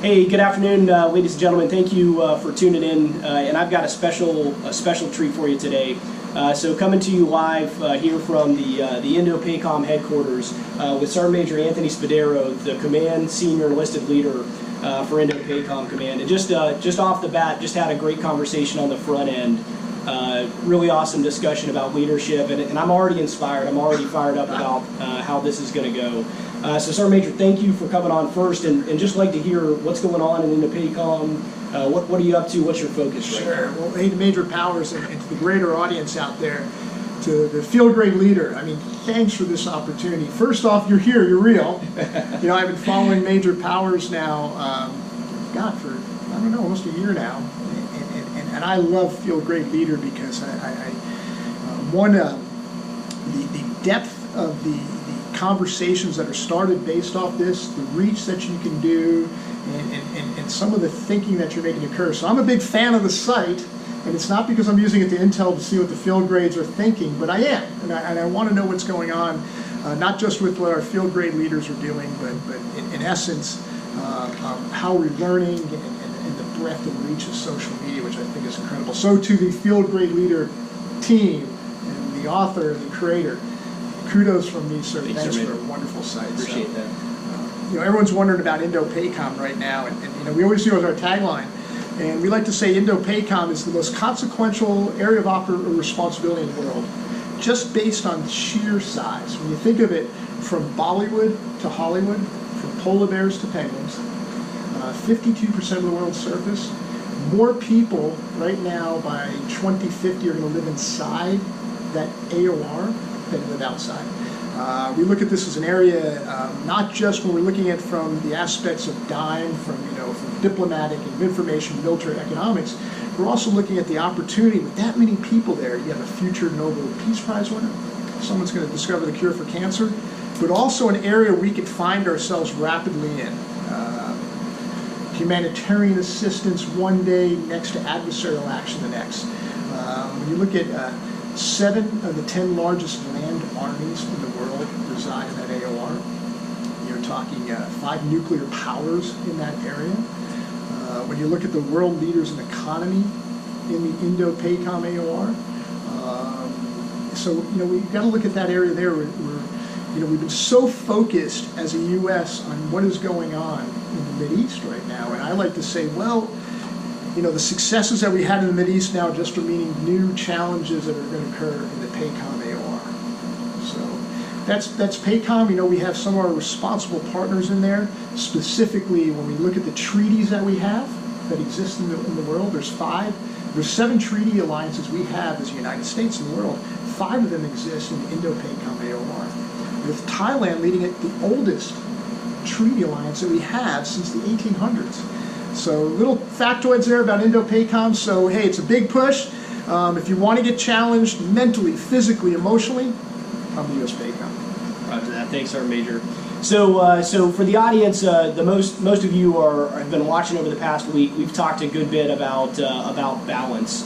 Hey, good afternoon, ladies and gentlemen. Thank you for tuning in, and I've got a special treat for you today. So coming to you live here from the Indo-PACOM headquarters with Sergeant Major Anthony Spadaro, the Command Senior Enlisted Leader for Indo-PACOM Command. And just off the bat, just had a great conversation on the front end. Really awesome discussion about leadership, and I'm already inspired. I'm already fired up about how this is going to go. So Sergeant Major, thank you for coming on first, and just like to hear what's going on in Indo-PACOM. What are you up to? What's your focus right now? Sure. Well, hey, to Major Powers and to the greater audience out there, to the field grade leader, I mean, thanks for this opportunity. First off, you're here, you're real. You know, I've been following Major Powers now, God, for, I don't know, almost a year now. And I love field grade leader because the depth of the conversations that are started based off this, the reach that you can do, and some of the thinking that you're making occur. So I'm a big fan of the site, and it's not because I'm using it to intel to see what the field grades are thinking, but I am, and I want to know what's going on, not just with what our field grade leaders are doing, but in essence, how we're learning and the breadth and reach of social media, which I think is incredible. So to the field grade leader team, and the author and the creator, kudos from me, sir. Thanks for a wonderful site. Appreciate that. You know, everyone's wondering about Indo-PACOM right now, and you know, we always do it with our tagline, and we like to say Indo-PACOM is the most consequential area of responsibility in the world, just based on sheer size. When you think of it, from Bollywood to Hollywood, from polar bears to penguins, 52% of the world's surface. More people right now by 2050 are going to live inside that AOR than live outside. We look at this as an area, not just when we're looking at from the aspects of dime, from diplomatic and information, military economics. We're also looking at the opportunity with that many people there. You have a future Nobel Peace Prize winner. Someone's going to discover the cure for cancer, but also an area we could find ourselves rapidly in. Humanitarian assistance one day, next to adversarial action the next. When you look at 7 of the 10 largest land armies in the world reside in that AOR. You're talking 5 nuclear powers in that area. When you look at the world leaders in economy in the Indo-PACOM AOR, so you know we've got to look at that area there. We've been so focused as a U.S. on what is going on in the Mideast right now, and I like to say, well, you know, the successes that we had in the Mideast now just are meaning new challenges that are going to occur in the PACOM AOR. So that's PACOM. You know, we have some of our responsible partners in there. Specifically, when we look at the treaties that we have that exist in the world, there's 5. There's 7 treaty alliances we have as the United States in the world. 5 of them exist in the Indo-PACOM AOR, with Thailand leading it, the oldest treaty alliance that we have since the 1800s. So little factoids there about Indo-PACOM. So hey, it's a big push. If you want to get challenged mentally, physically, emotionally, come to US PACOM. Roger that. Thanks, Sergeant Major. So for the audience, most of you have been watching over the past week. We've talked a good bit about balance.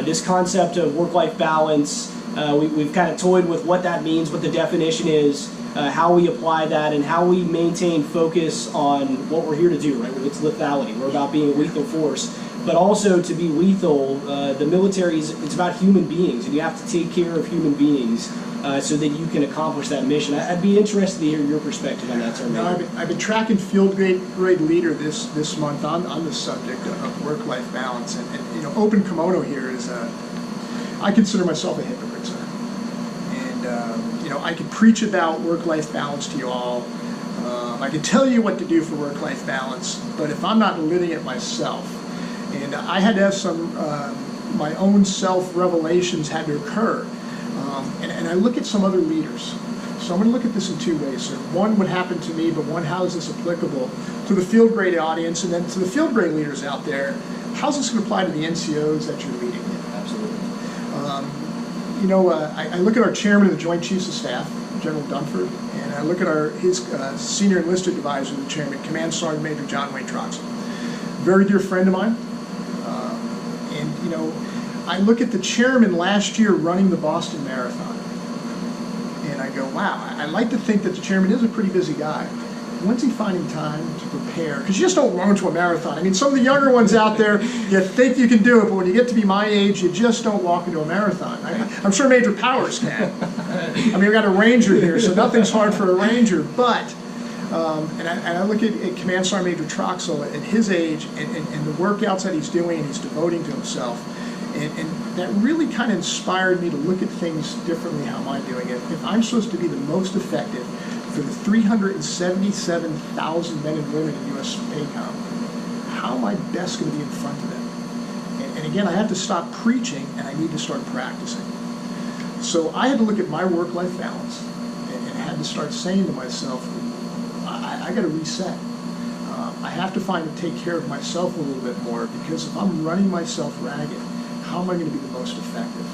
This concept of work-life balance. We've kind of toyed with what that means, what the definition is, how we apply that, and how we maintain focus on what we're here to do, right? It's lethality. We're about being a lethal force. But also to be lethal, the military it's about human beings, and you have to take care of human beings so that you can accomplish that mission. I'd be interested to hear your perspective on that, sir. I've been tracking field grade leader this month on the subject of work-life balance, and you know, open kimono here is I consider myself a hypocrite, sir. And you know, I could preach about work-life balance to you all. I can tell you what to do for work-life balance, but if I'm not living it myself, and I had to have some my own self-revelations had to occur, and I look at some other leaders. So I'm going to look at this in 2 ways, sir. One, what happened to me, but one, how is this applicable to the field grade audience, and then to the field grade leaders out there? How's this going to apply to the NCOs that you're leading? Absolutely. You know, I look at our chairman of the Joint Chiefs of Staff, General Dunford, and I look at his senior enlisted advisor, the chairman, Command Sergeant Major John Wayne Troxel. Very dear friend of mine. And, you know, I look at the chairman last year running the Boston Marathon. And I go, wow, I like to think that the chairman is a pretty busy guy. when's he finding time to prepare? Because you just don't run to a marathon. I mean, some of the younger ones out there, you think you can do it, but when you get to be my age, you just don't walk into a marathon. I'm sure Major Powers can. I mean, we've got a ranger here, so nothing's hard for a ranger, but, and I look at Command Sergeant Major Troxel at his age and the workouts that he's doing and he's devoting to himself, and that really kind of inspired me to look at things differently. How am I doing it? If I'm supposed to be the most effective for the 377,000 men and women in U.S. PACOM, how am I best going to be in front of them? And again, I have to stop preaching and I need to start practicing. So I had to look at my work-life balance and had to start saying to myself, I got to reset. I have to take care of myself a little bit more, because if I'm running myself ragged, how am I going to be the most effective?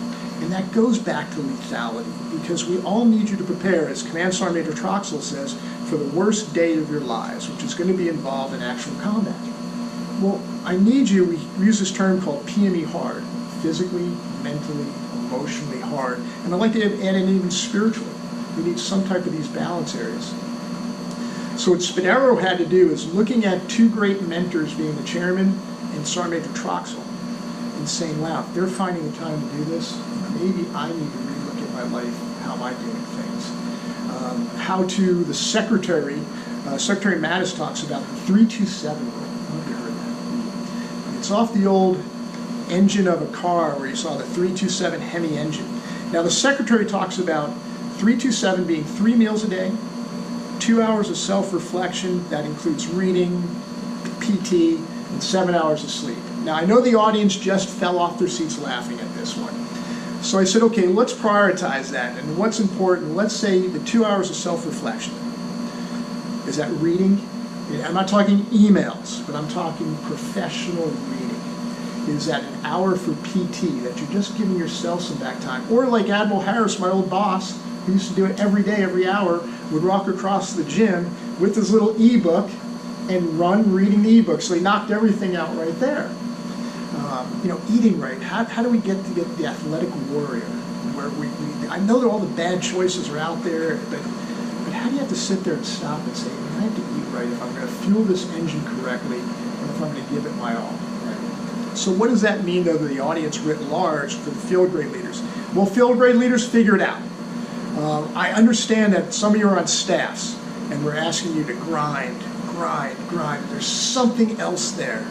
And that goes back to lethality, because we all need you to prepare, as Command Sergeant Major Troxel says, for the worst day of your lives, which is going to be involved in actual combat. Well, I need you, we use this term called PME hard, physically, mentally, emotionally hard, and I'd like to add in even spiritually. We need some type of these balance areas. So what Spadaro had to do is looking at two great mentors, being the chairman and Sergeant Major Troxel, and saying, wow, if they're finding the time to do this, maybe I need to relook at my life. How am I doing things? The Secretary Mattis talks about the 327 rule. I don't know if you heard that. It's off the old engine of a car where you saw the 327 Hemi engine. Now the Secretary talks about 327 being 3 meals a day, 2 hours of self-reflection, that includes reading, PT, and 7 hours of sleep. Now, I know the audience just fell off their seats laughing at this one. So I said, okay, let's prioritize that. And what's important, let's say the 2 hours of self-reflection. Is that reading? I'm not talking emails, but I'm talking professional reading. Is that an hour for PT, that you're just giving yourself some back time? Or like Admiral Harris, my old boss, who used to do it every day, every hour, would walk across the gym with his little ebook and run reading the ebook. So he knocked everything out right there. Eating right. How do we get the athletic warrior? Where I know that all the bad choices are out there, but how do you have to sit there and stop and say, I have to eat right if I'm going to fuel this engine correctly and if I'm going to give it my all? Right? So what does that mean, though, to the audience writ large for the field grade leaders? Well, field grade leaders, figure it out. I understand that some of you are on staffs and we're asking you to grind. There's something else there.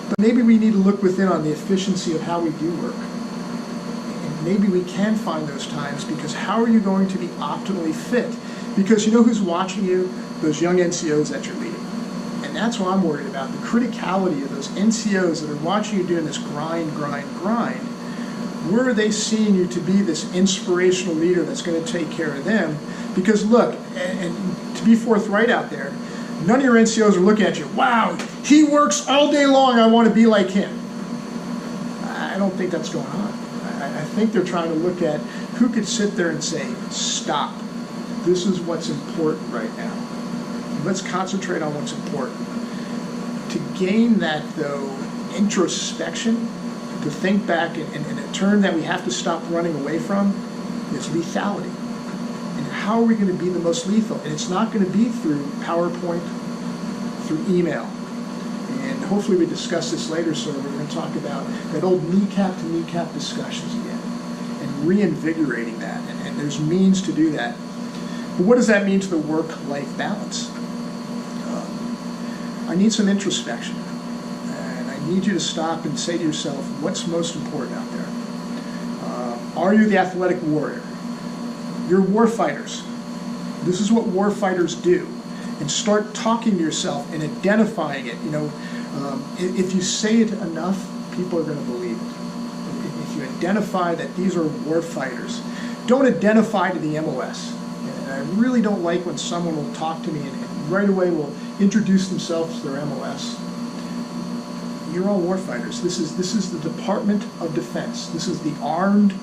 But maybe we need to look within on the efficiency of how we do work. And maybe we can find those times, because how are you going to be optimally fit? Because you know who's watching you? Those young NCOs that you're leading. And that's what I'm worried about, the criticality of those NCOs that are watching you doing this grind. Where are they seeing you to be this inspirational leader that's going to take care of them? Because look, and to be forthright out there, none of your NCOs are looking at you, wow, he works all day long, I want to be like him. I don't think that's going on. I think they're trying to look at who could sit there and say, stop, this is what's important right now. Let's concentrate on what's important. To gain that, though, introspection, to think back, and a term that we have to stop running away from is lethality. And how are we going to be the most lethal? And it's not going to be through PowerPoint, through email. And hopefully we discuss this later, so we're going to talk about that old kneecap to kneecap discussions again, and reinvigorating that. And there's means to do that. But what does that mean to the work-life balance? I need some introspection. And I need you to stop and say to yourself, what's most important out there? Are you the athletic warrior? You're war fighters. This is what war fighters do. And start talking to yourself and identifying it. If you say it enough, people are going to believe it. If you identify that these are war fighters, don't identify to the MOS. And I really don't like when someone will talk to me and right away will introduce themselves to their MOS. You're all war fighters. This is the Department of Defense. This is the armed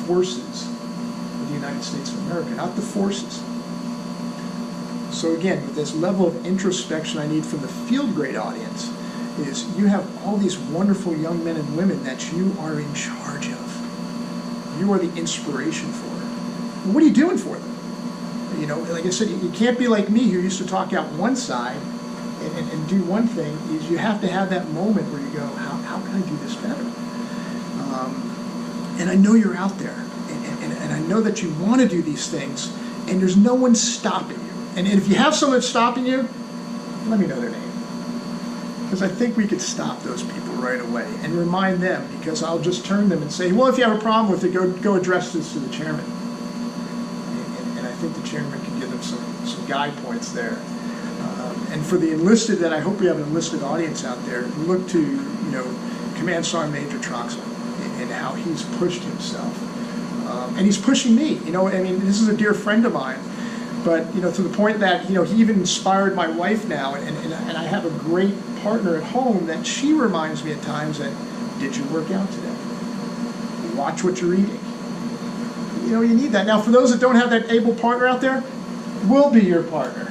forces of the United States of America, not the forces. So again, with this level of introspection I need from the field grade audience, is you have all these wonderful young men and women that you are in charge of. You are the inspiration for them. Well, what are you doing for them? Like I said, you can't be like me who used to talk out one side and do one thing. Is you have to have that moment where you go, how can I do this better? And I know you're out there, and I know that you want to do these things, and there's no one stopping you. And if you have someone stopping you, let me know their name. Because I think we could stop those people right away and remind them, because I'll just turn them and say, well, if you have a problem with it, go address this to the chairman. And I think the chairman can give them some guide points there. And for the enlisted, and I hope we have an enlisted audience out there, look to, Command Sergeant Major Troxel and how he's pushed himself. And he's pushing me. This is a dear friend of mine. But, to the point that, he even inspired my wife now, and I have a great partner at home that she reminds me at times that, did you work out today? Watch what you're eating. You need that. Now, for those that don't have that able partner out there, we'll be your partner.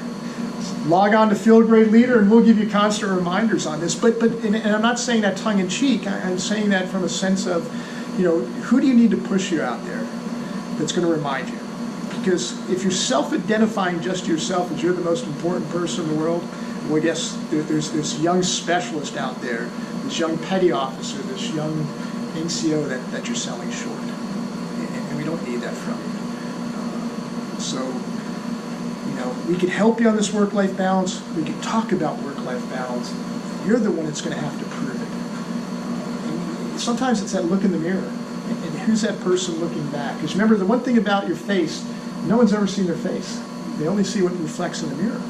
Log on to Field Grade Leader, and we'll give you constant reminders on this. But I'm not saying that tongue-in-cheek. I'm saying that from a sense of, who do you need to push you out there that's going to remind you? Because if you're self-identifying just yourself as you're the most important person in the world, well, I guess there's this young specialist out there, this young petty officer, this young NCO that you're selling short. And we don't need that from you. We can help you on this work-life balance. We can talk about work-life balance. You're the one that's going to have to prove it. And sometimes it's that look in the mirror. And who's that person looking back? Because remember, the one thing about your face, no one's ever seen their face. They only see what reflects in the mirror.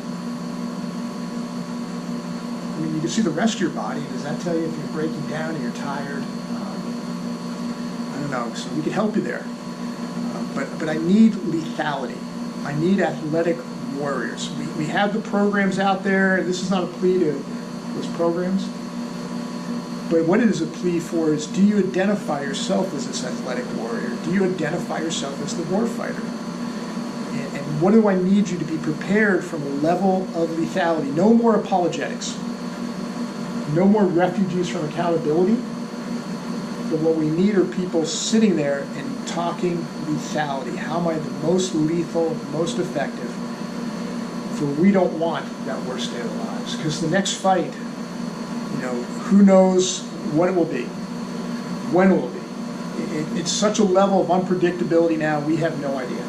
You can see the rest of your body. Does that tell you if you're breaking down and you're tired? I don't know. So we can help you there. But I need lethality. I need athletic warriors. We have the programs out there. This is not a plea to those programs. But what it is a plea for is, do you identify yourself as this athletic warrior? Do you identify yourself as the warfighter? And what do I need you to be prepared from a level of lethality? No more apologetics. No more refugees from accountability. But what we need are people sitting there and talking lethality. How am I the most lethal, most effective? For we don't want that worst day of our lives. Because the next fight, who knows what it will be? When will it be? It's such a level of unpredictability now, we have no idea.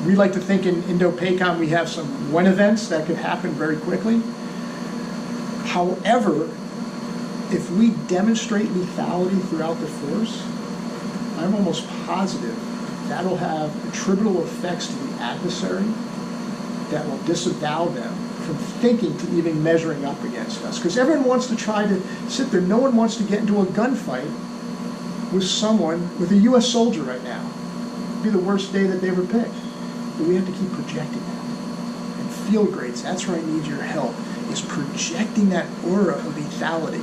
We like to think in Indo-PACOM we have some when events that could happen very quickly. However, if we demonstrate lethality throughout the force, I'm almost positive that'll have attributable effects to the adversary that will disavow them from thinking to even measuring up against us. Because everyone wants to try to sit there. No one wants to get into a gunfight with someone, with a U.S. soldier right now. It'd be the worst day that they ever picked. But we have to keep projecting that. And field grades, that's where I need your help, is projecting that aura of lethality.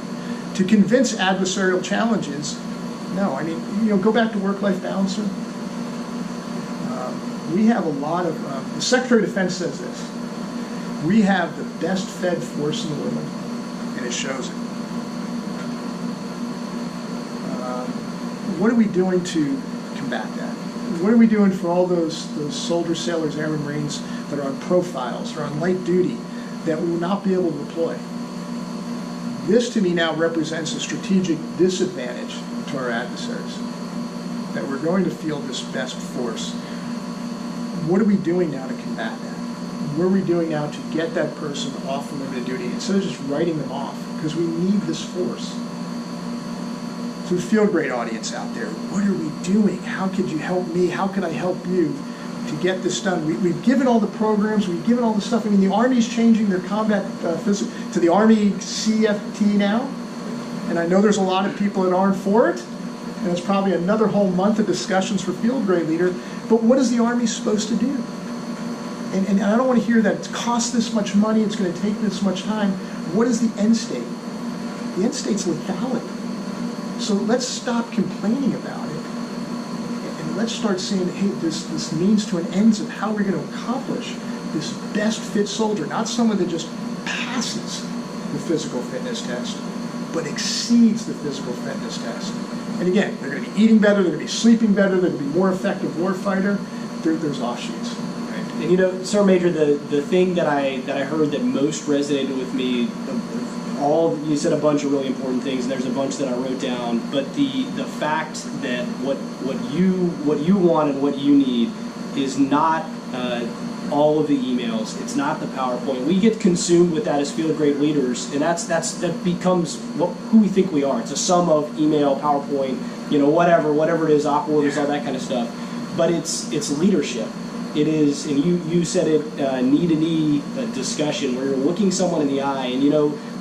To convince adversarial challenges, no, go back to work-life balance. We have a lot of, the Secretary of Defense says this, we have the best fed force in the world, and it shows it. What are we doing to combat that? What are we doing for all those soldiers, sailors, airmen, Marines that are on profiles, or on light duty, that we will not be able to deploy? This to me now represents a strategic disadvantage to our adversaries, that we're going to field this best force. What are we doing now to combat that? What are we doing now to get that person off of limited duty instead of just writing them off? Because we need this force. To the field grade audience out there, what are we doing? How could you help me? How could I help you to get this done? We've given all the programs, we've given all the stuff. The Army's changing their combat physics to the Army CFT now. And I know there's a lot of people that aren't for it. And it's probably another whole month of discussions for field grade leader. But what is the Army supposed to do? And I don't want to hear that it costs this much money, it's going to take this much time. What is the end state? The end state's lethality. So let's stop complaining about it. And let's start saying, hey, this means to an ends of how we're going to accomplish this best fit soldier, not someone that just passes the physical fitness test, but exceeds the physical fitness test. And again, they're going to be eating better, they're going to be sleeping better, they're going to be more effective warfighter. there's offshoots. Right? And you know, Sir Major, the thing that I heard that most resonated with me, you said a bunch of really important things, and there's a bunch that I wrote down. But the fact that what you want and what you need is not all of the emails. It's not the PowerPoint. We get consumed with that as field grade leaders, and that becomes who we think we are. It's a sum of email, PowerPoint, whatever it is, aqua orders, all that kind of stuff. But it's leadership. It is, and you said it, knee-to-knee discussion where you're looking someone in the eye. And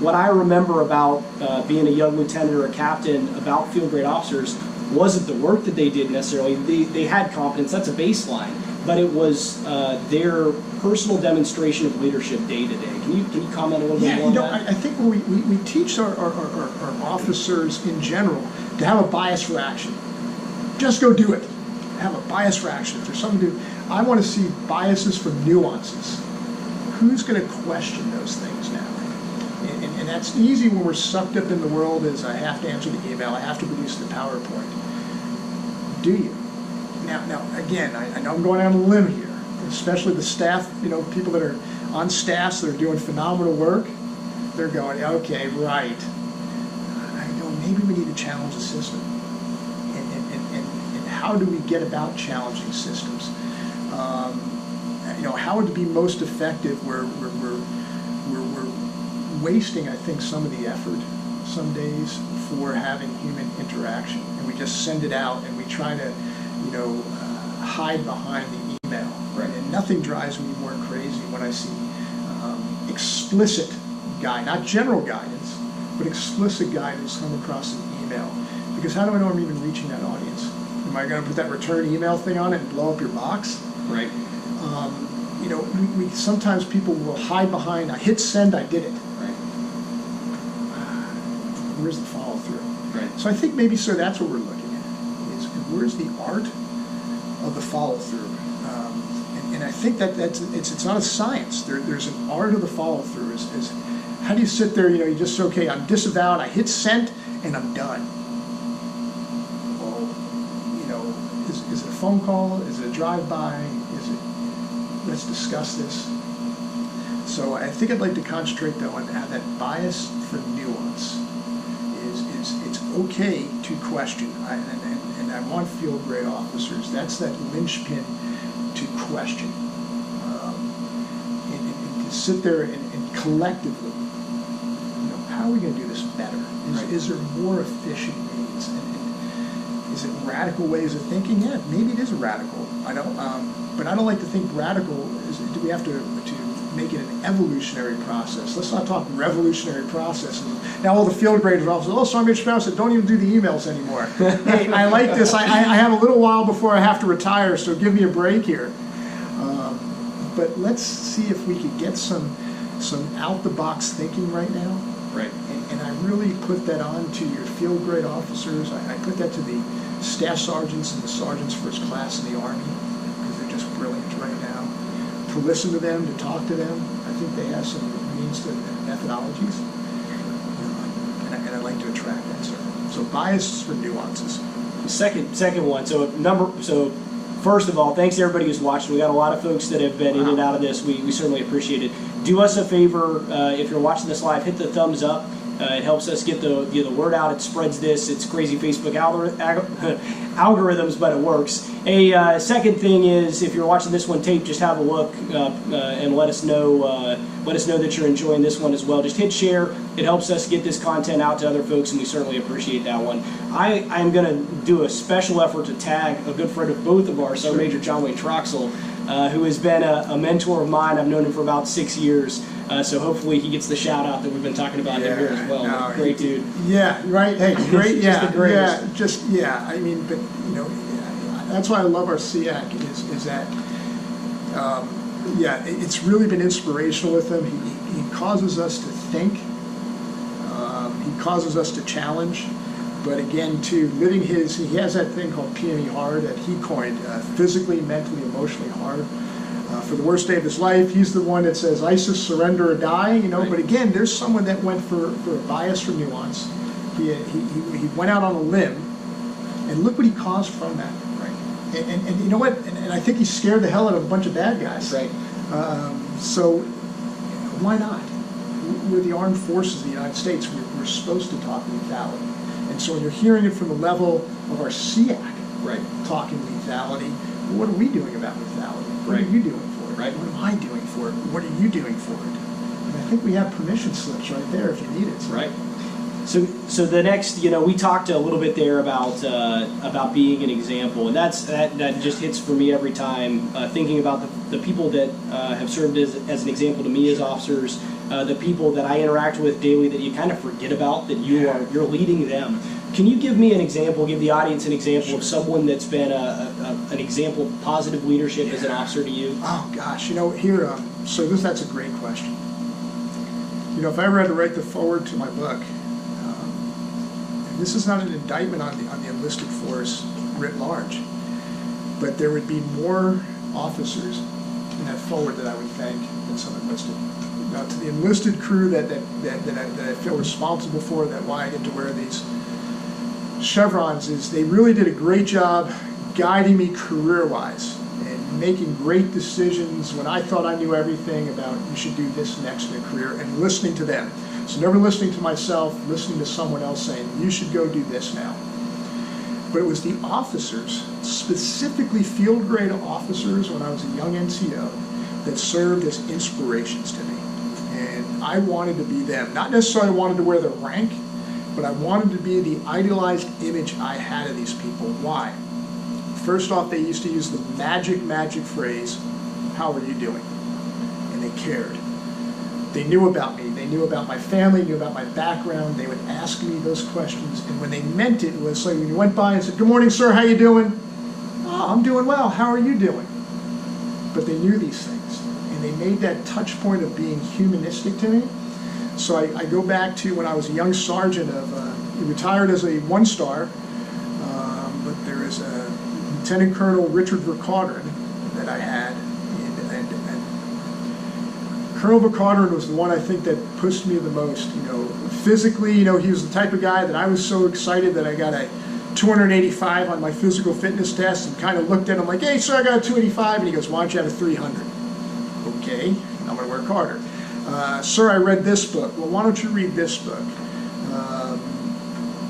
what I remember about being a young lieutenant or a captain about field grade officers wasn't the work that they did necessarily. They had competence, that's a baseline, but it was their personal demonstration of leadership day to day. Can you comment a little bit more on that? I think we teach our officers in general to have a bias for action. Just go do it. Have a bias for action. If there's something to do, I want to see biases for nuances. Who's going to question those things now? And that's easy when we're sucked up in the world as I have to answer the email, I have to produce the PowerPoint. Do you? Now again, I know I'm going out on a limb here, especially the staff, people that are on staffs that are doing phenomenal work, they're going, okay, right. Maybe we need to challenge the system. And how do we get about challenging systems? How would it be most effective where we're wasting, I think, some of the effort some days for having human interaction, and we just send it out and we try to hide behind the email. Right. And nothing drives me more crazy when I see explicit guidance, not general guidance, but explicit guidance come across an email. Because how do I know I'm even reaching that audience? Am I going to put that return email thing on it and blow up your box? Right. We sometimes people will hide behind, I hit send, I did it. Right. Where's the follow through? Right. So I think maybe, sir, that's what we're looking at. Is where's the art of the follow through? And I think it's not a science. There's an art of the follow through. Is how do you sit there? You just okay. I'm disavowed. I hit send and I'm done. Well, is it a phone call? Is it a drive by? Is it? Let's discuss this. So I think I'd like to concentrate though on that bias for nuance. Is it's okay to question, and I want field grade officers. That's that linchpin to question, and to sit there and collectively, how are we going to do this better? Is there more efficient means? And is it radical ways of thinking? Yeah, maybe it is radical. But I don't like to think radical do we have to make it an evolutionary process. Let's not talk revolutionary processes. Now all the field graders are also, Sergeant Spadaro said, don't even do the emails anymore. Hey, I like this. I have a little while before I have to retire, so give me a break here. But let's see if we could get some out-the-box thinking right now. Right. And I really put that on to your field grade officers. I put that to the staff sergeants and the sergeants first class in the Army, because they're just brilliant right now. To listen to them, to talk to them, I think they have some means to methodologies. And I'd like to attract that, sir. So bias for nuances. Second one. So first of all, thanks to everybody who's watching. We got a lot of folks that have been in and out of this. We certainly appreciate it. Do us a favor, if you're watching this live, hit the thumbs up. It helps us get the word out. It spreads this. It's crazy Facebook algorithms, but it works. A second thing is, if you're watching this one tape, just have a look and let us know that you're enjoying this one as well. Just hit share. It helps us get this content out to other folks, and we certainly appreciate that one. I'm going to do a special effort to tag a good friend of both of ours, Sergeant Major John Wayne Troxel, who has been a mentor of mine. I've known him for about 6 years. So hopefully he gets the shout out that we've been talking about him here as well. No, great dude. Yeah, right. Hey, great. Yeah, I mean, but that's why I love our SEAC is that it's really been inspirational with him. He causes us to think. He causes us to challenge. But again, too, living he has that thing called PME hard that he coined, physically, mentally, emotionally hard. For the worst day of his life, he's the one that says, ISIS, surrender or die, Right. But again, there's someone that went for a bias for nuance. He went out on a limb, and look what he caused from that. Right. And you know what? And I think he scared the hell out of a bunch of bad guys. Right. So why not? We're the armed forces of the United States. We're supposed to talk lethality. And so when you're hearing it from the level of our SEAC, Right. talking lethality, what are we doing about lethality? What Right. are you doing for it? Right. What am I doing for it? What are you doing for it? And I think we have permission slips right there if you need it. Right. So the next, we talked a little bit there about being an example, and that just hits for me every time. Thinking about the people that have served as an example to me as officers, the people that I interact with daily that you kind of forget about, that you're leading them. Can you give me an example? Give the audience an example of someone that's been an example of positive leadership as an officer to you? Oh gosh, here. That's a great question. If I ever had to write the foreword to my book. This is not an indictment on the enlisted force writ large, but there would be more officers in that forward that I would thank than some enlisted. Now, to the enlisted crew that I feel responsible for, that why I get to wear these chevrons, is they really did a great job guiding me career-wise and making great decisions when I thought I knew everything about you should do this next in a career, and listening to them. So never listening to myself, listening to someone else saying, you should go do this now. But it was the officers, specifically field grade officers when I was a young NCO, that served as inspirations to me. And I wanted to be them. Not necessarily wanted to wear the rank, but I wanted to be the idealized image I had of these people. Why? First off, they used to use the magic phrase, how are you doing? And they cared. They knew about me. They knew about my family, knew about my background. They would ask me those questions. And when they meant it, it was like when you went by and said, good morning, sir, how you doing? Oh, I'm doing well. How are you doing? But they knew these things. And they made that touch point of being humanistic to me. So I go back to when I was a young sergeant retired as a 1-star, but there is a Lieutenant Colonel Richard Vercauteren that I had. Colonel Vercauteren was the one I think that pushed me the most. Physically, he was the type of guy that I was so excited that I got a 285 on my physical fitness test, and kind of looked at him like, hey, sir, I got a 285. And he goes, why don't you have a 300? Okay, I'm going to work harder. Sir, I read this book. Well, why don't you read this book?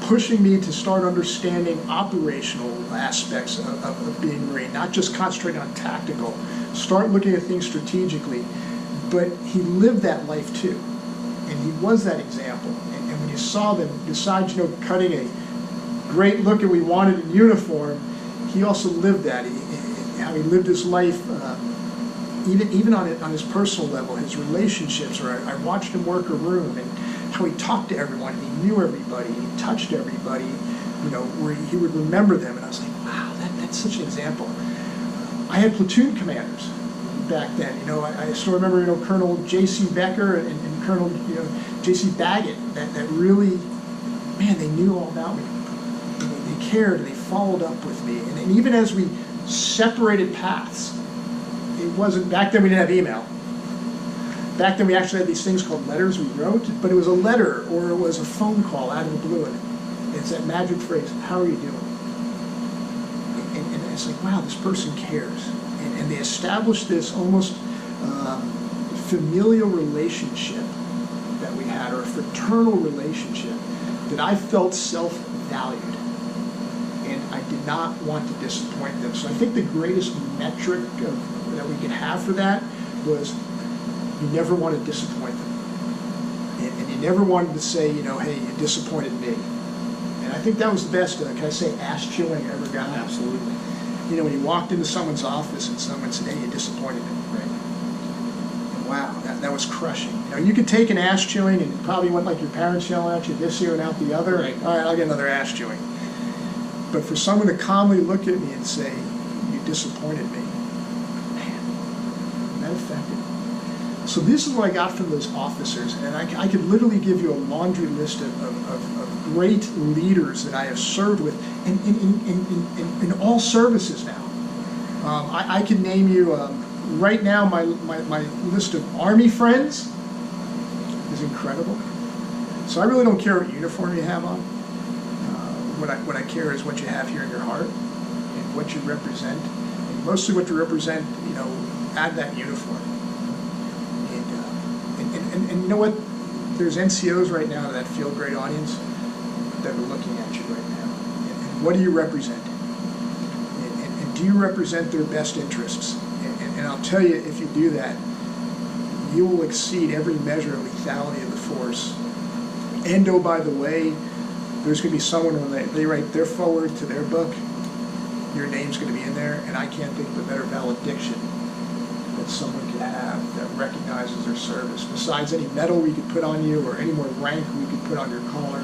Pushing me to start understanding operational aspects of being Marine, not just concentrating on tactical. Start looking at things strategically. But he lived that life too, and he was that example. And when you saw them, besides cutting a great look at we wanted in uniform, he also lived that. How he lived his life, even on his personal level, his relationships. Or I watched him work a room, and how he talked to everyone, and he knew everybody, and he touched everybody. Where he would remember them, and I was like, wow, that's such an example. I had platoon commanders back then. I still remember, Colonel J.C. Becker and Colonel, J.C. Baggett, that really, man, they knew all about me. They cared, they followed up with me. And even as we separated paths, it wasn't, back then we didn't have email. Back then we actually had these things called letters we wrote, but it was a letter or it was a phone call out of the blue. And it's that magic phrase, how are you doing? And it's like, wow, this person cares. And they established this almost familial relationship that we had, or a fraternal relationship, that I felt self-valued. And I did not want to disappoint them. So I think the greatest metric that we could have for that was you never want to disappoint them. And you never wanted to say, hey, you disappointed me. And I think that was the best, can I say, ass-chewing I ever got. Absolutely. When you walked into someone's office and someone said, hey, you disappointed me, right? Wow, that was crushing. You could take an ass chewing and it probably went like your parents yelling at you this ear and out the other. Right. All right, I'll get another ass chewing. But for someone to calmly look at me and say, you disappointed me, man, that affected me. So this is what I got from those officers, and I could literally give you a laundry list of great leaders that I have served with in all services now. I can name you, right now my list of Army friends is incredible. So I really don't care what uniform you have on. What I care is what you have here in your heart, and what you represent, and mostly what you represent, add that uniform. And you know what? There's NCOs right now, that field grade audience, that are looking at you right now. And what do you represent? And do you represent their best interests? And I'll tell you, if you do that, you will exceed every measure of lethality of the force. And oh, by the way, there's going to be someone when they write their forward to their book, your name's going to be in there, and I can't think of a better valediction that someone could have that recognizes their service. Besides any medal we could put on you or any more rank we could put on your collar,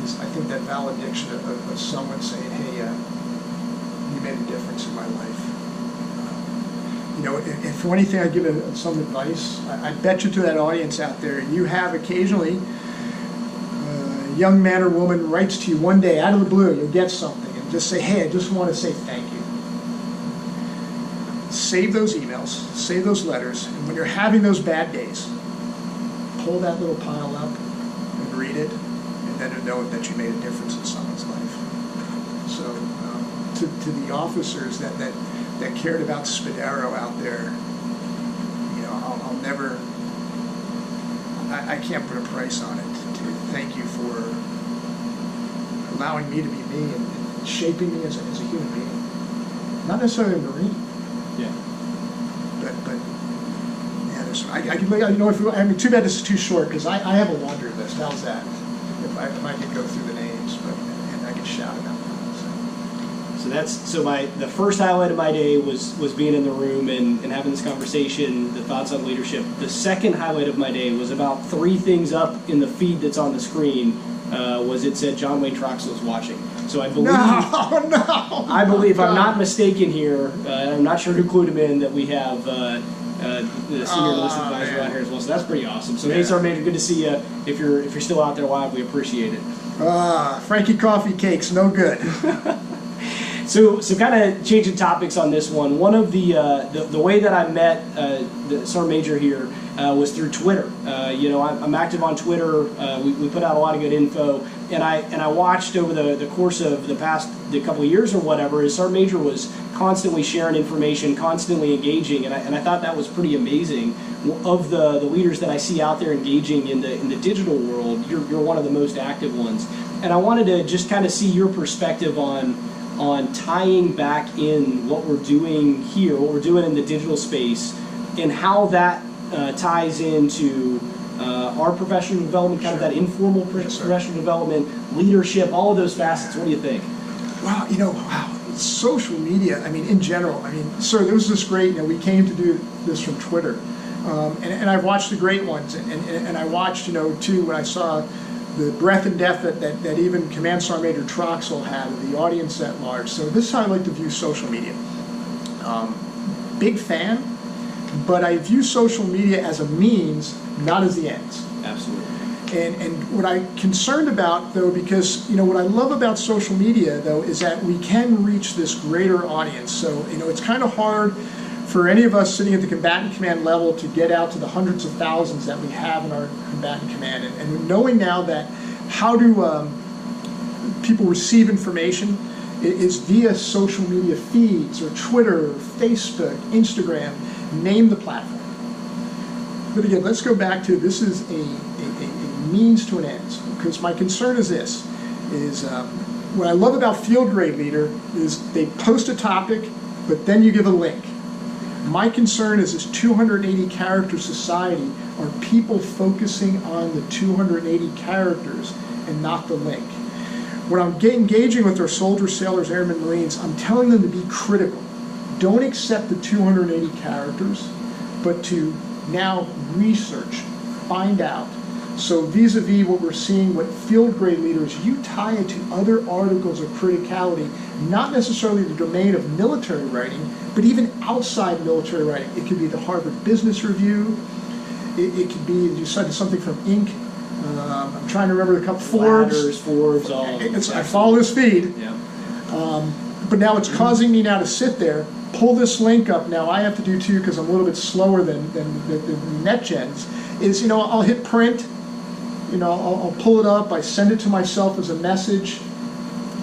is I think that valediction of someone saying, hey, you made a difference in my life. If for anything I give some advice, I bet you to that audience out there, you have occasionally a young man or woman writes to you one day out of the blue, you'll get something, and just say, hey, I just want to say thank you. Save those emails, save those letters, and when you're having those bad days, pull that little pile up and read it, and then to know that you made a difference in someone's life. So to the officers that cared about Spadaro out there, I'll never, I can't put a price on it to thank you for allowing me to be me and shaping me as a human being. Not necessarily a Marine. Yeah. But yeah, too bad this is too short, because I have a laundry list. How's that? If I could go through the names, and I could shout it out. So the first highlight of my day was being in the room and having this conversation, the thoughts on leadership. The second highlight of my day was about 3 things up in the feed that's on the screen. It said John Wayne Troxel is watching. So I believe, I believe, I'm not mistaken here. I'm not sure who clued him in that we have the senior enlisted advisor out here as well. So that's pretty awesome. So, hey, Sergeant Major, good to see you. If you're still out there live, we appreciate it. Frankie Coffee Cakes, no good. So kind of changing topics on this one. One of the way that I met the Sergeant Major here was through Twitter. I'm active on Twitter. We put out a lot of good info, and I watched over the course of the past couple of years or whatever, as Sergeant Major was constantly sharing information, constantly engaging, and I thought that was pretty amazing. Of the leaders that I see out there engaging in the digital world, you're one of the most active ones, and I wanted to just kind of see your perspective on tying back in what we're doing here, what we're doing in the digital space, and how that ties into our professional development, kind of that informal professional development, leadership, all of those facets. What do you think? Wow, social media, in general, sir, there was this great, we came to do this from Twitter, and I've watched the great ones, and I watched, too, when I saw the breadth and depth that even Command Sergeant Major Troxel had, the audience at large. So this is how I like to view social media. Big fan, but I view social media as a means, not as the ends. Absolutely. And what I'm concerned about, though, because what I love about social media, though, is that we can reach this greater audience. So it's kind of hard for any of us sitting at the combatant command level to get out to the hundreds of thousands that we have in our combatant command. And knowing now that how do people receive information is via social media feeds or Twitter, Facebook, Instagram, name the platform. But again, let's go back to this is a means to an end. Because my concern is this, is what I love about field grade leader is they post a topic, but then you give a link. My concern is this 280 character society, are people focusing on the 280 characters and not the link. When I'm engaging with our soldiers, sailors, airmen, Marines, I'm telling them to be critical. Don't accept the 280 characters, but to now research, find out. So vis-a-vis what we're seeing, what field grade leaders, you tie it to other articles of criticality, not necessarily the domain of military writing, but even outside military writing. It could be the Harvard Business Review. It could be, you cited something from Inc. I'm trying to remember the couple, Forbes, all. I follow this feed. Yeah. But now it's causing me now to sit there, pull this link up. Now I have to do too, because I'm a little bit slower than the NetGens, is, I'll hit print, I'll pull it up, I send it to myself as a message.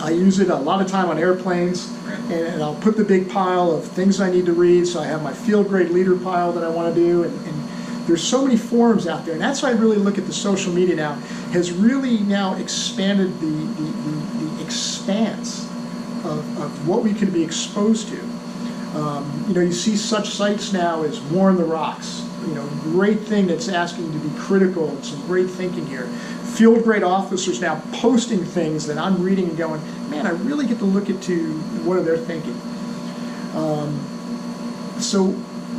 I use it a lot of time on airplanes, and I'll put the big pile of things I need to read. So I have my field grade leader pile that I want to do, and there's so many forums out there, and that's why I really look at the social media now, has really now expanded the expanse of what we can be exposed to. You know, you see such sites now as War on the Rocks, you know, great thing that's asking to be critical, and some great thinking here. Field grade officers now posting things that I'm reading and going, man, I really get to look into what are they thinking. So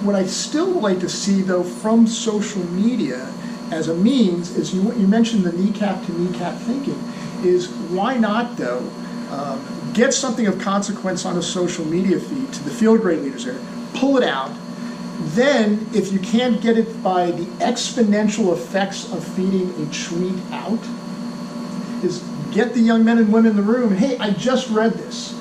what I still like to see, though, from social media as a means is, you mentioned the kneecap to kneecap thinking, is why not, though, get something of consequence on a social media feed to the field grade leaders there, pull it out. Then, if you can't get it by the exponential effects of feeding a tweet out, is get the young men and women in the room, and hey, I just read this.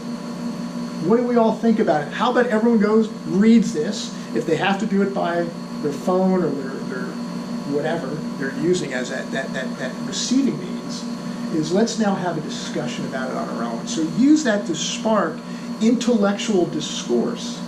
What do we all think about it? How about everyone goes, reads this, if they have to do it by their phone or their whatever they're using as that receiving means, is let's now have a discussion about it on our own. So use that to spark intellectual discourse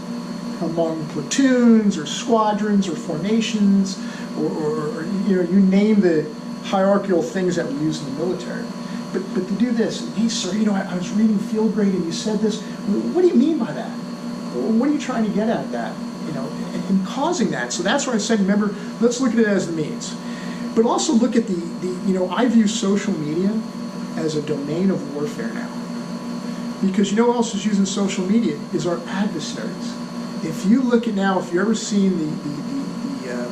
among platoons or squadrons or formations, or you know, you name the hierarchical things that we use in the military. But to do this, hey sir, you know, I was reading field grade and you said this. What do you mean by that? What are you trying to get at that? You know, and causing that. So that's why I said, remember, let's look at it as the means. But also look at the you know, I view social media as a domain of warfare now. Because you know who else is using social media is our adversaries. If you look at now, if you've ever seen the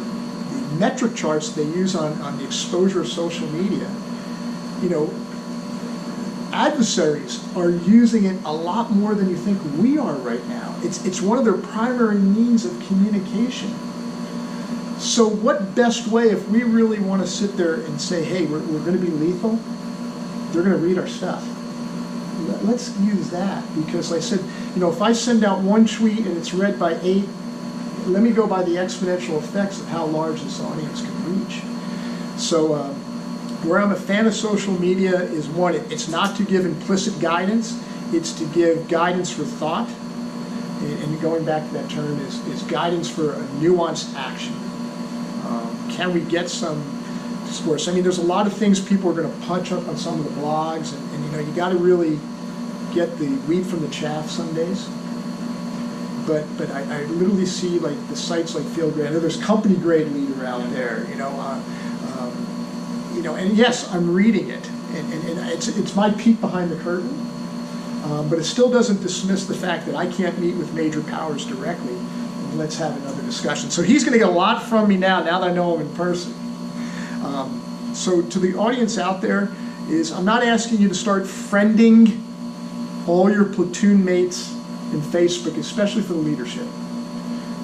metric charts they use on the exposure of social media, you know, adversaries are using it a lot more than you think we are right now. It's one of their primary means of communication. So what best way, if we really want to sit there and say, hey, we're going to be lethal, they're going to read our stuff. Let's use that, because like I said, you know, if I send out one tweet and it's read by 8, let me go by the exponential effects of how large this audience can reach. So where I'm a fan of social media is, one, it's not to give implicit guidance, it's to give guidance for thought, and going back to that term is guidance for a nuanced action. Can we get some discourse? I mean, there's a lot of things people are going to punch up on some of the blogs, and you know, you got to really get the wheat from the chaff some days. But I literally see like the sites like Field Grade. I know there's Company Grade Leader out there, you know, and yes, I'm reading it, and it's my peek behind the curtain. But it still doesn't dismiss the fact that I can't meet with major powers directly. And let's have another discussion. So he's going to get a lot from me now that I know him in person. So to the audience out there, is I'm not asking you to start friending all your platoon mates in Facebook, especially for the leadership.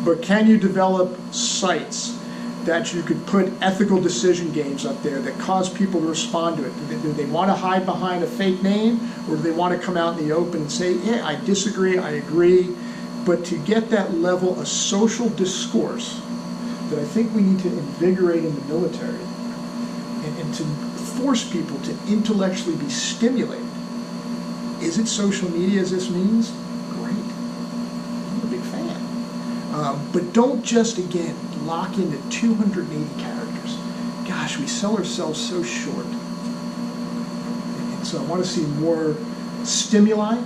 But can you develop sites that you could put ethical decision games up there that cause people to respond to it? Do they want to hide behind a fake name, or do they want to come out in the open and say, yeah, I disagree, I agree, but to get that level of social discourse that I think we need to invigorate in the military, and to force people to intellectually be stimulated. Is it social media as this means? Great. I'm a big fan. But don't just, again, lock into 280 characters. Gosh, we sell ourselves so short. And so I want to see more stimuli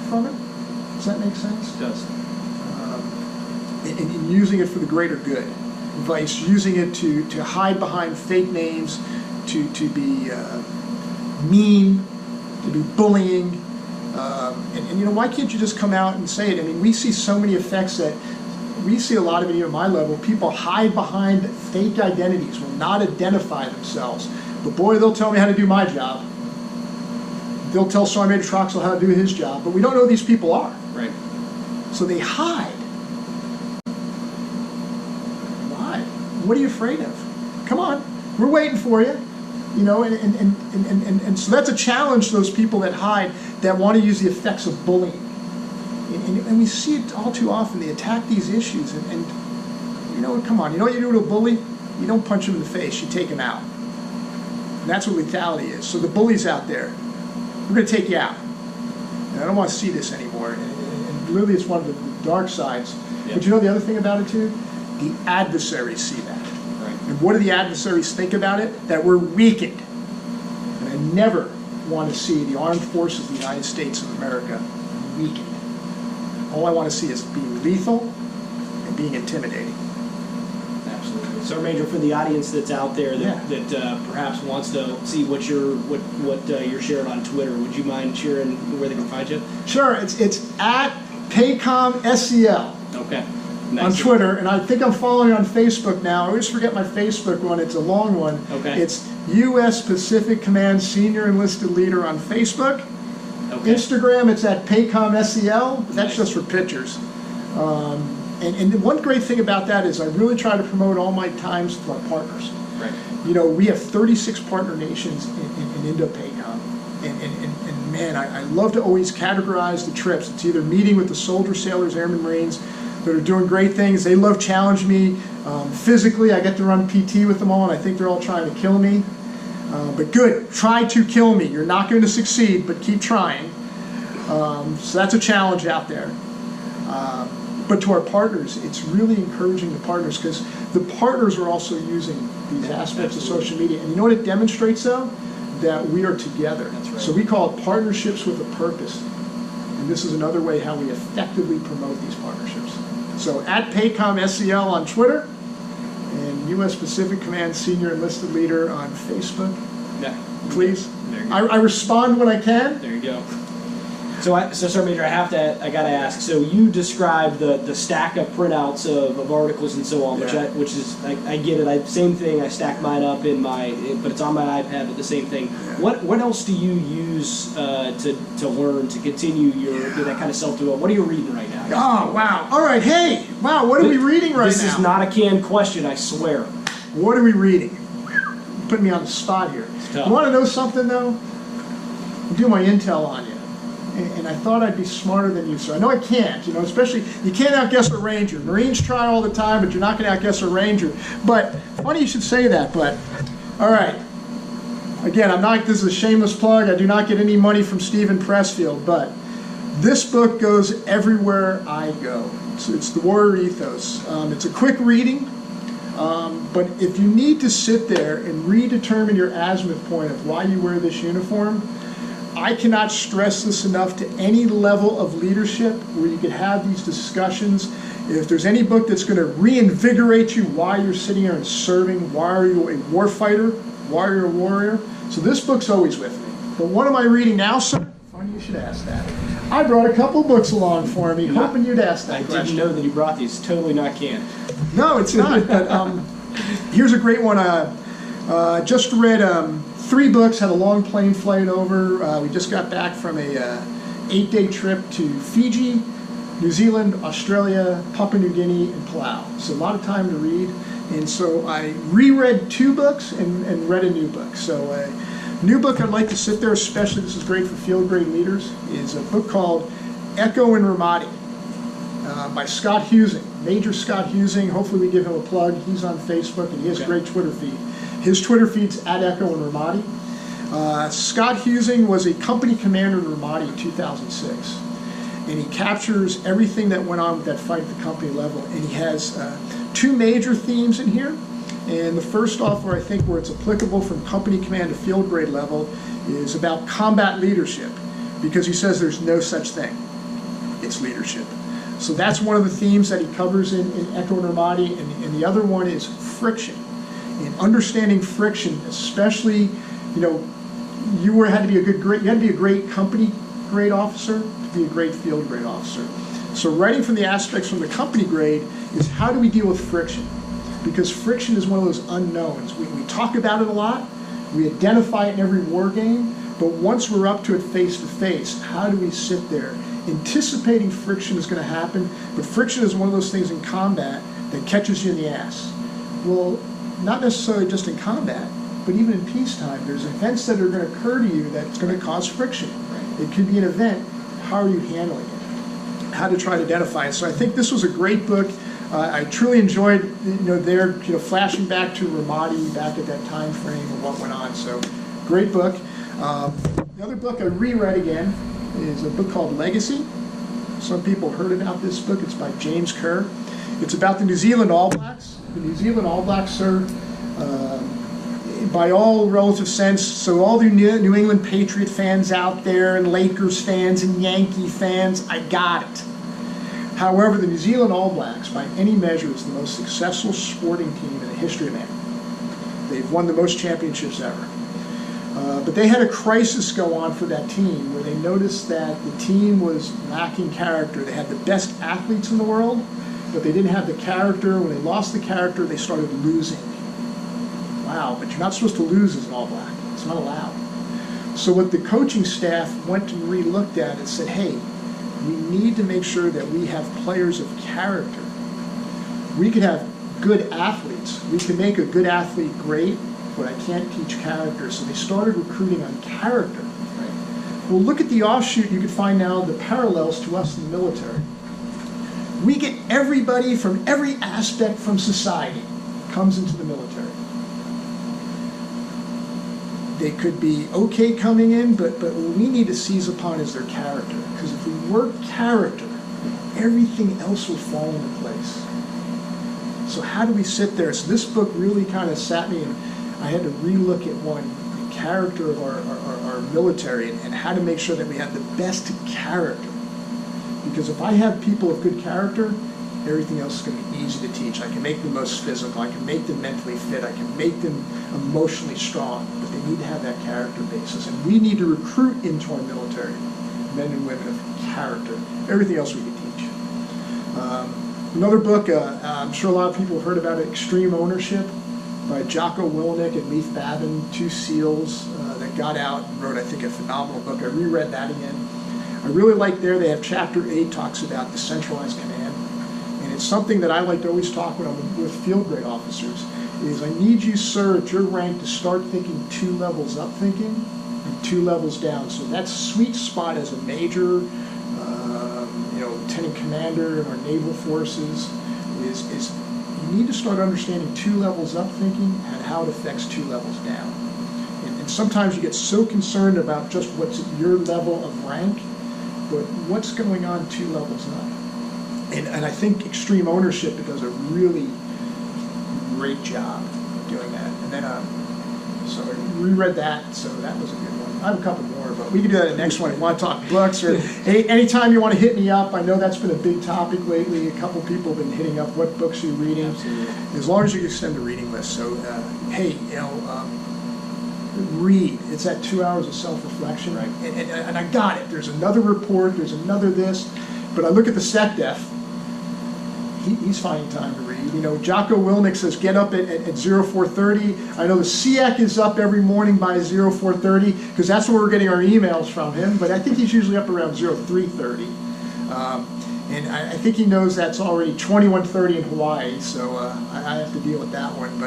from it. Does that make sense? It does. And using it for the greater good. Vice using it to hide behind fake names, to be mean, to be bullying. And you know, why can't you just come out and say it? I mean, we see so many effects that we see a lot of it even at my level. People hide behind fake identities, will not identify themselves. But boy, they'll tell me how to do my job. They'll tell Sergeant Major Troxel how to do his job, but we don't know who these people are. Right. So they hide. Why? What are you afraid of? Come on, we're waiting for you. You know, and so that's a challenge to those people that hide, that want to use the effects of bullying. And we see it all too often. They attack these issues, and you know, come on, you know what you do to a bully? You don't punch him in the face, you take him out. And that's what lethality is. So the bullies out there, we're going to take you out. And I don't want to see this anymore. And really, it's one of the dark sides. Yeah. But you know the other thing about it too? The adversaries see that. Right. And what do the adversaries think about it? That we're weakened. And I never want to see the armed forces of the United States of America weakened. All I want to see is being lethal and being intimidating. Absolutely. Sergeant Major, for the audience that's out there that perhaps wants to see what you're sharing on Twitter, would you mind sharing where they can find you? Sure, it's at PaycomSEL. Okay. On Nice. Twitter, and I think I'm following on Facebook now. I always forget my Facebook one. It's a long one. Okay. It's U.S. Pacific Command Senior Enlisted Leader on Facebook. Okay. Instagram, it's at PaycomSEL. That's Nice. just for pictures. And one great thing about that is I really try to promote all my times to our partners. Right. You know, we have 36 partner nations in Indo-PACOM. And man, I love to always categorize the trips. It's either meeting with the soldiers, sailors, airmen, Marines that are doing great things. They love challenging me. Physically, I get to run PT with them all, and I think they're all trying to kill me. But good, try to kill me. You're not going to succeed, but keep trying. So that's a challenge out there. But to our partners, it's really encouraging the partners, because the partners are also using these aspects of social media. And you know what it demonstrates, though? That we are together. That's right. So we call it partnerships with a purpose. And this is another way how we effectively promote these partnerships. So at PaycomSEL on Twitter, and U.S. Pacific Command Senior Enlisted Leader on Facebook. Yeah. Please. There you go. I respond when I can. There you go. So Sergeant Major, I gotta ask. So you described the stack of printouts of articles and so on, which Yeah. I get it. Same thing. I stack mine up but it's on my iPad. But the same thing. Yeah. What else do you use to learn to continue that kind of self-development? What are you reading right now? Oh, wow. All right. Hey, wow. What are we reading right now? This is not a canned question. I swear. What are we reading? Putting me on the spot here. tough. You want to know something, though? I'll do my intel on you. And I thought I'd be smarter than you, so I know I can't, especially, you can't outguess a Ranger. Marines try all the time, but you're not going to outguess a Ranger. But, funny you should say that, but, all right. Again, this is a shameless plug. I do not get any money from Stephen Pressfield, but this book goes everywhere I go. So it's The Warrior Ethos. It's a quick reading, but if you need to sit there and redetermine your azimuth point of why you wear this uniform, I cannot stress this enough to any level of leadership where you could have these discussions. If there's any book that's going to reinvigorate you why you're sitting here and serving, why are you a war fighter, why are you a warrior? So this book's always with me. But what am I reading now, sir? Funny you should ask that. I brought a couple books along for me, hoping you'd ask that question. I didn't know that you brought these. Totally not canned. No, it's not. But here's a great one. Just read 3 books, had a long plane flight over. We just got back from a 8-day trip to Fiji, New Zealand, Australia, Papua New Guinea, and Palau. So a lot of time to read. And so I reread 2 books and read a new book. So a new book I'd like to sit there, especially, this is great for field grade leaders, is a book called Echo in Ramadi by Scott Husing, Major Scott Husing. Hopefully we give him a plug. He's on Facebook and he has a great Twitter feed. His Twitter feed's at Echo in Ramadi. Scott Husing was a company commander in Ramadi in 2006. And he captures everything that went on with that fight at the company level. And he has 2 major themes in here. And the first off, where it's applicable from company command to field grade level, is about combat leadership. Because he says there's no such thing. It's leadership. So that's one of the themes that he covers in Echo in Ramadi. And the other one is friction. And understanding friction, especially, you had to be a great company grade officer to be a great field grade officer. So writing from the aspects from the company grade is how do we deal with friction? Because friction is one of those unknowns. We talk about it a lot, we identify it in every war game, but once we're up to it face to face, how do we sit there? Anticipating friction is going to happen, but friction is one of those things in combat that catches you in the ass. Well, not necessarily just in combat, but even in peacetime, there's events that are going to occur to you that's going to cause friction. It could be an event. How are you handling it? How to try to identify it. So I think this was a great book. I truly enjoyed, flashing back to Ramadi, back at that time frame of what went on. So great book. The other book I reread again, is a book called Legacy. Some people heard about this book. It's by James Kerr. It's about the New Zealand All Blacks. The New Zealand All Blacks are, by all relative sense, so all the New England Patriot fans out there, and Lakers fans, and Yankee fans, I got it. However, the New Zealand All Blacks, by any measure, is the most successful sporting team in the history of man. They've won the most championships ever. But they had a crisis go on for that team where they noticed that the team was lacking character. They had the best athletes in the world, but they didn't have the character. When they lost the character, they started losing. Wow, but you're not supposed to lose as an All Black. It's not allowed. So what the coaching staff went and re-looked at and said, hey, we need to make sure that we have players of character. We could have good athletes. We can make a good athlete great, but I can't teach character. So they started recruiting on character. Right? Well, look at the offshoot. You can find now the parallels to us in the military. We get everybody from every aspect from society comes into the military. They could be okay coming in, but what we need to seize upon is their character. Because if we work character, everything else will fall into place. So how do we sit there? So this book really kind of sat me, and I had to relook at the character of our military and how to make sure that we have the best character. Because if I have people of good character, everything else is going to be easy to teach. I can make them most physical. I can make them mentally fit. I can make them emotionally strong. But they need to have that character basis. And we need to recruit into our military men and women of character. Everything else we can teach. Another book, I'm sure a lot of people have heard about it, Extreme Ownership, by Jocko Willink and Leif Babin, two SEALs that got out and wrote, I think, a phenomenal book. I reread that again. I really like there, they have chapter 8 talks about decentralized command. And it's something that I like to always talk when I'm with field grade officers, is I need you, sir, at your rank to start thinking 2 levels up thinking and 2 levels down. So that sweet spot as a major, lieutenant commander in our naval forces is you need to start understanding 2 levels up thinking and how it affects 2 levels down. And sometimes you get so concerned about just what's at your level of rank, but what's going on 2 levels up. And I think Extreme Ownership does a really great job of doing that. And then, so I reread that, so that was a good one. I have a couple more, but we can do that in the next one. If you want to talk books, or anytime you want to hit me up, I know that's been a big topic lately. A couple people have been hitting up, what books are you reading? Absolutely. As long as you can extend the reading list. So, hey, read. It's that 2 hours of self-reflection. Right. And I got it. There's another report, there's another this. But I look at the SecDef, he's finding time to read. Jocko Willink says get up at 04:30. I know the SEAC is up every morning by 04:30 because that's where we're getting our emails from him. But I think he's usually up around 03:30. And I think he knows that's already 21:30 in Hawaii, so I have to deal with that one.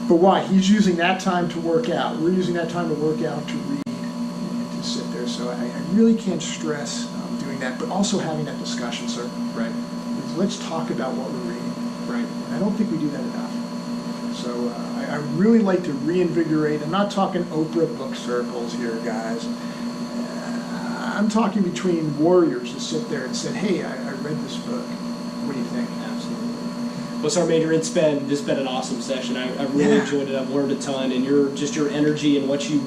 But why? He's using that time to work out. We're using that time to work out, to read, and to sit there. So I really can't stress doing that, but also having that discussion, sir. Right. Let's talk about what we're reading. Right. I don't think we do that enough. So I really like to reinvigorate. I'm not talking Oprah book circles here, guys. I'm talking between warriors that sit there and said, hey, I read this book. What do you think? Absolutely. Well, Sergeant Major, this has been an awesome session. I've really enjoyed it. I've learned a ton, and your energy and what you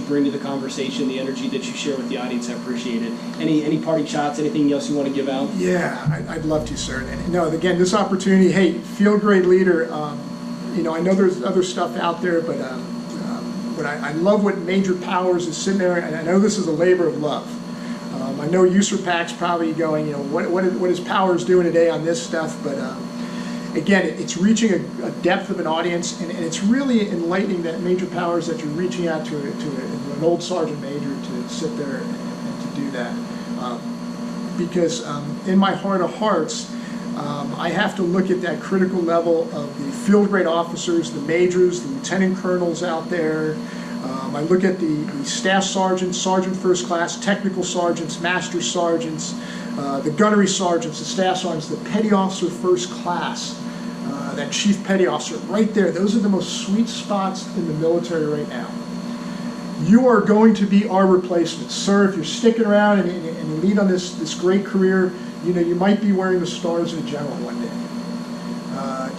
bring to the conversation, the energy that you share with the audience, I appreciate it. Any parting shots? Anything else you want to give out? Yeah, I'd love to, sir. And no, again, this opportunity. Hey, field grade leader. I know there's other stuff out there, but I love what Major Powers is sitting there, and I know this is a labor of love. I know USERPAC's probably going, what is Powers doing today on this stuff, but. Again, it's reaching a depth of an audience, and it's really enlightening that Major Powers that you're reaching out to an old Sergeant Major to sit there and to do that. Because in my heart of hearts, I have to look at that critical level of the field grade officers, the majors, the lieutenant colonels out there. I look at the staff sergeants, sergeant first class, technical sergeants, master sergeants, the gunnery sergeants, the staff sergeants, the petty officer first class, that chief petty officer right there. Those are the most sweet spots in the military right now. You are going to be our replacement. Sir, if you're sticking around and you lead on this great career, you know, you might be wearing the stars of a general one day.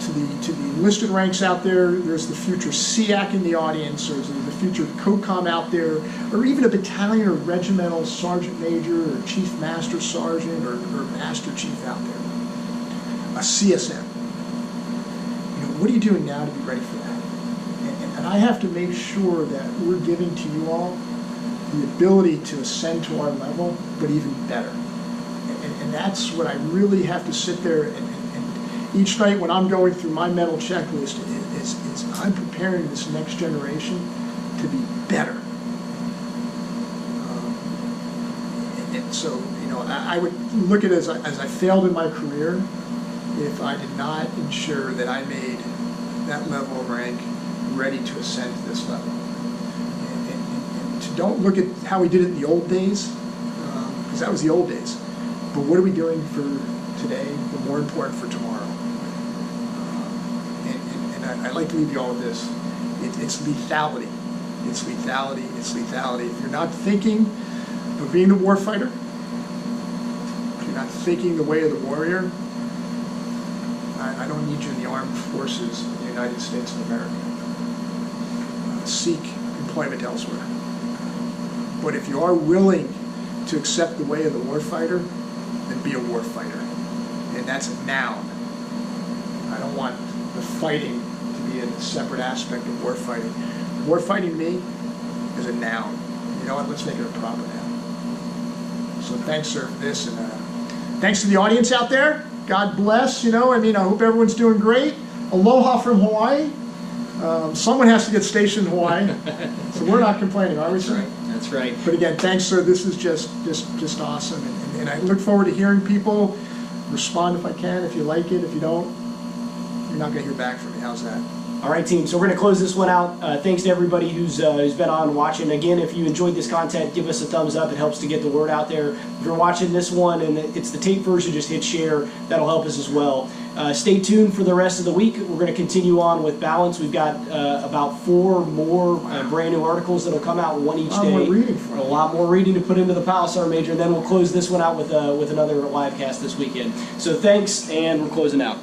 To the enlisted ranks out there, there's the future SEAC in the audience, or the future COCOM out there, or even a battalion or regimental sergeant major or chief master sergeant or master chief out there. A CSM. You know, what are you doing now to be ready for that? And I have to make sure that we're giving to you all the ability to ascend to our level, but even better. And that's what I really have to sit there and each night when I'm going through my mental checklist is I'm preparing this next generation to be better. And so, you know, I would look at it as I failed in my career if I did not ensure that I made that level of rank ready to ascend to this level. And to don't look at how we did it in the old days, because that was the old days. But what are we doing for today, but more important for tomorrow? And I'd like to leave you all with this. It's lethality. It's lethality. It's lethality. If you're not thinking of being a warfighter, if you're not thinking the way of the warrior, I don't need you in the armed forces of the United States of America. Seek employment elsewhere. But if you are willing to accept the way of the warfighter, then be a warfighter. And that's a noun. I don't want the fighting to be a separate aspect of warfighting. Warfighting me is a noun. You know what? Let's make it a proper noun. So thanks, sir, for this. And thanks to the audience out there. God bless. You know, I mean, I hope everyone's doing great. Aloha from Hawaii. Someone has to get stationed in Hawaii, so we're not complaining, are we, sir? That's right. That's right. But again, thanks, sir. This is just awesome, and I look forward to hearing people respond if I can. If you like it, if you don't, you're not going to hear back from me. How's that? All right, team. So we're going to close this one out. Thanks to everybody who's been on watching. Again, if you enjoyed this content, give us a thumbs up. It helps to get the word out there. If you're watching this one and it's the tape version, just hit share. That'll help us as well. Stay tuned for the rest of the week. We're going to continue on with balance. We've got about 4 more brand new articles that'll come out, one each day. A lot more reading for you. A lot more reading to put into the pile, Sergeant Major. And then we'll close this one out with another live cast this weekend. So thanks, and we're closing out.